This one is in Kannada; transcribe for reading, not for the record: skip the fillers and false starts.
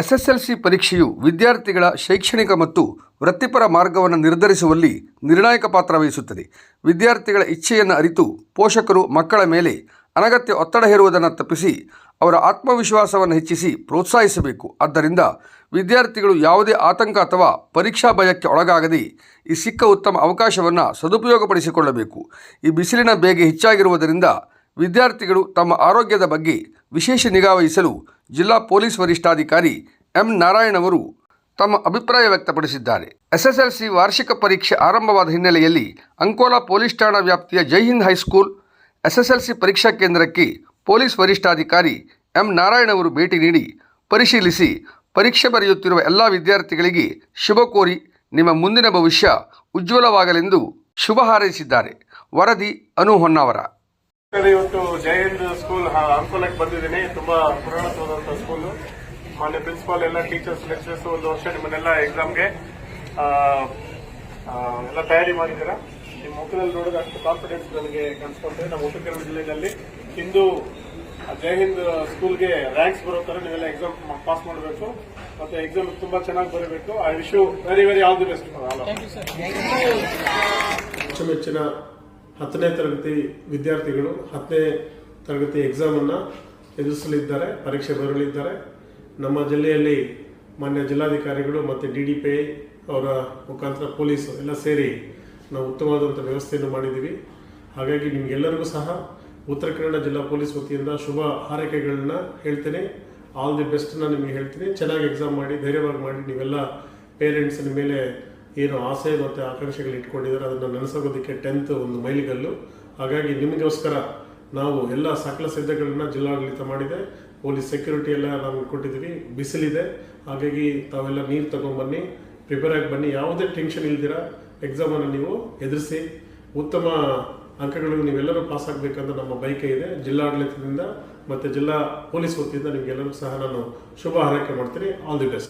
ಎಸ್ಎಸ್ಎಲ್ಸಿ ಪರೀಕ್ಷೆಯು ವಿದ್ಯಾರ್ಥಿಗಳ ಶೈಕ್ಷಣಿಕ ಮತ್ತು ವೃತ್ತಿಪರ ಮಾರ್ಗವನ್ನು ನಿರ್ಧರಿಸುವಲ್ಲಿ ನಿರ್ಣಾಯಕ ಪಾತ್ರ ವಹಿಸುತ್ತದೆ. ವಿದ್ಯಾರ್ಥಿಗಳ ಇಚ್ಛೆಯನ್ನು ಅರಿತು ಪೋಷಕರು ಮಕ್ಕಳ ಮೇಲೆ ಅನಗತ್ಯ ಒತ್ತಡ ಹೇರುವುದನ್ನು ತಪ್ಪಿಸಿ ಅವರ ಆತ್ಮವಿಶ್ವಾಸವನ್ನು ಹೆಚ್ಚಿಸಿ ಪ್ರೋತ್ಸಾಹಿಸಬೇಕು. ಆದ್ದರಿಂದ ವಿದ್ಯಾರ್ಥಿಗಳು ಯಾವುದೇ ಆತಂಕ ಅಥವಾ ಪರೀಕ್ಷಾ ಭಯಕ್ಕೆ ಒಳಗಾಗದೆ ಈ ಸಿಕ್ಕ ಉತ್ತಮ ಅವಕಾಶವನ್ನು ಸದುಪಯೋಗಪಡಿಸಿಕೊಳ್ಳಬೇಕು. ಈ ಬಿಸಿಲಿನ ಬೇಗೆ ಹೆಚ್ಚಾಗಿರುವುದರಿಂದ ವಿದ್ಯಾರ್ಥಿಗಳು ತಮ್ಮ ಆರೋಗ್ಯದ ಬಗ್ಗೆ ವಿಶೇಷ ನಿಗಾ ವಹಿಸಲು ಜಿಲ್ಲಾ ಪೊಲೀಸ್ ವರಿಷ್ಠಾಧಿಕಾರಿ ಎಂ ನಾರಾಯಣ್ ಅವರು ತಮ್ಮ ಅಭಿಪ್ರಾಯ ವ್ಯಕ್ತಪಡಿಸಿದ್ದಾರೆ. ಎಸ್ಎಸ್ಎಲ್ಸಿ ವಾರ್ಷಿಕ ಪರೀಕ್ಷೆ ಆರಂಭವಾದ ಹಿನ್ನೆಲೆಯಲ್ಲಿ ಅಂಕೋಲಾ ಪೊಲೀಸ್ ಠಾಣಾ ವ್ಯಾಪ್ತಿಯ ಜೈ ಹಿಂದ್ ಹೈಸ್ಕೂಲ್ ಎಸ್ಎಸ್ಎಲ್ಸಿ ಪರೀಕ್ಷಾ ಕೇಂದ್ರಕ್ಕೆ ಪೊಲೀಸ್ ವರಿಷ್ಠಾಧಿಕಾರಿ ಎಂ ನಾರಾಯಣ್ ಅವರು ಭೇಟಿ ನೀಡಿ ಪರಿಶೀಲಿಸಿ ಪರೀಕ್ಷೆ ಬರೆಯುತ್ತಿರುವ ಎಲ್ಲ ವಿದ್ಯಾರ್ಥಿಗಳಿಗೆ ಶುಭ ಕೋರಿ ನಿಮ್ಮ ಮುಂದಿನ ಭವಿಷ್ಯ ಉಜ್ವಲವಾಗಲೆಂದು ಶುಭ ಹಾರೈಸಿದ್ದಾರೆ. ವರದಿ ಅನು ಹೊನ್ನಾವರ. ಇವತ್ತು ಜೈ ಹಿಂದ್ ಸ್ಕೂಲ್ ಅಂಕೋಲಕ್ಕೆ ಬಂದಿದ್ದೀನಿ. ತುಂಬಾ ಪುರಾಣತ್ವದಂತ ಸ್ಕೂಲು. ಮಾನ್ಯ ಪ್ರಿನ್ಸಿಪಾಲ್, ಎಲ್ಲ ಟೀಚರ್ಸ್, ಲೆಕ್ಚರರ್ಸ್ ಒಂದು ವರ್ಷ ನಿಮ್ಮನ್ನೆಲ್ಲ ಎಕ್ಸಾಮ್ಗೆ ಎಲ್ಲ ತಯಾರಿ ಮಾಡಿದ್ದೀರಾ. ನಿಮ್ಮ ಮುಖದಲ್ಲಿ ನೋಡಿದ್ರೆ ಅಷ್ಟು ಕಾನ್ಫಿಡೆನ್ಸ್ ನನಗೆ ಕಾಣಿಸ್ಕೊಂಡ್ರೆ ನಮ್ಮ ಉತ್ತರ ಕನ್ನಡ ಜಿಲ್ಲೆಯಲ್ಲಿ ಇಂದು ಜೈ ಹಿಂದ್ ಸ್ಕೂಲ್ಗೆ ರ್ಯಾಂಕ್ಸ್ ಬರೋ ತರ ನೀವೆಲ್ಲ ಎಕ್ಸಾಮ್ ಪಾಸ್ ಮಾಡಬೇಕು. ಮತ್ತೆ ಎಕ್ಸಾಮ್ ತುಂಬಾ ಚೆನ್ನಾಗಿ ಬರಬೇಕು. I wish you very very all the best for all. ಮೆಚ್ಚಿನ 10ನೇ ತರಗತಿ ವಿದ್ಯಾರ್ಥಿಗಳು 10ನೇ ತರಗತಿ ಎಕ್ಸಾಮನ್ನು ಎದುರಿಸಲಿದ್ದಾರೆ, ಪರೀಕ್ಷೆ ಬರಲಿದ್ದಾರೆ. ನಮ್ಮ ಜಿಲ್ಲೆಯಲ್ಲಿ ಮಾನ್ಯ ಜಿಲ್ಲಾಧಿಕಾರಿಗಳು ಮತ್ತು DDPI ಅವರ ಮುಖಾಂತರ ಪೊಲೀಸು ಎಲ್ಲ ಸೇರಿ ನಾವು ಉತ್ತಮವಾದಂಥ ವ್ಯವಸ್ಥೆಯನ್ನು ಮಾಡಿದ್ದೀವಿ. ಹಾಗಾಗಿ ನಿಮಗೆಲ್ಲರಿಗೂ ಸಹ ಉತ್ತರ ಕನ್ನಡ ಜಿಲ್ಲಾ ಪೊಲೀಸ್ ವತಿಯಿಂದ ಶುಭ ಹಾರೈಕೆಗಳನ್ನ ಹೇಳ್ತೀನಿ. ಆಲ್ ದಿ ಬೆಸ್ಟ್ನ ನಿಮಗೆ ಹೇಳ್ತೀನಿ. ಚೆನ್ನಾಗಿ ಎಕ್ಸಾಮ್ ಮಾಡಿ, ಧೈರ್ಯವಾಗಿ ಮಾಡಿ. ನೀವೆಲ್ಲ ಪೇರೆಂಟ್ಸಿನ ಮೇಲೆ ಏನು ಆಸೆ ಮತ್ತು ಆಕಾಂಕ್ಷೆಗಳು ಇಟ್ಕೊಂಡಿದ್ದಾರೆ ಅದನ್ನು ನೆನೆಸೋದಕ್ಕೆ 10th ಒಂದು ಮೈಲಿಗಲ್ಲು. ಹಾಗಾಗಿ ನಿಮಗೋಸ್ಕರ ನಾವು ಎಲ್ಲ ಸಕಲ ಸಿದ್ಧತೆಗಳನ್ನ ಜಿಲ್ಲಾಡಳಿತ ಮಾಡಿದೆ. ಪೊಲೀಸ್ ಸೆಕ್ಯೂರಿಟಿ ಎಲ್ಲ ನಾವು ಕೊಟ್ಟಿದ್ದೀವಿ. ಬಿಸಿಲಿದೆ, ಹಾಗಾಗಿ ತಾವೆಲ್ಲ ನೀರು ತಗೊಂಡ್ಬನ್ನಿ, ಪ್ರಿಪೇರ್ ಆಗಿ ಬನ್ನಿ. ಯಾವುದೇ ಟೆನ್ಷನ್ ಇಲ್ದಿರ ಎಕ್ಸಾಮನ್ನು ನೀವು ಎದುರಿಸಿ ಉತ್ತಮ ಅಂಕಗಳು ನೀವೆಲ್ಲರೂ ಪಾಸ್ ಆಗಬೇಕಂತ ನಮ್ಮ ಬಯಕೆ ಇದೆ. ಜಿಲ್ಲಾಡಳಿತದಿಂದ ಮತ್ತು ಜಿಲ್ಲಾ ಪೊಲೀಸ್ ವತಿಯಿಂದ ನಿಮಗೆಲ್ಲರಿಗೂ ಸಹ ನಾನು ಶುಭ ಹಾರೈಕೆ ಮಾಡ್ತೀನಿ. All the best.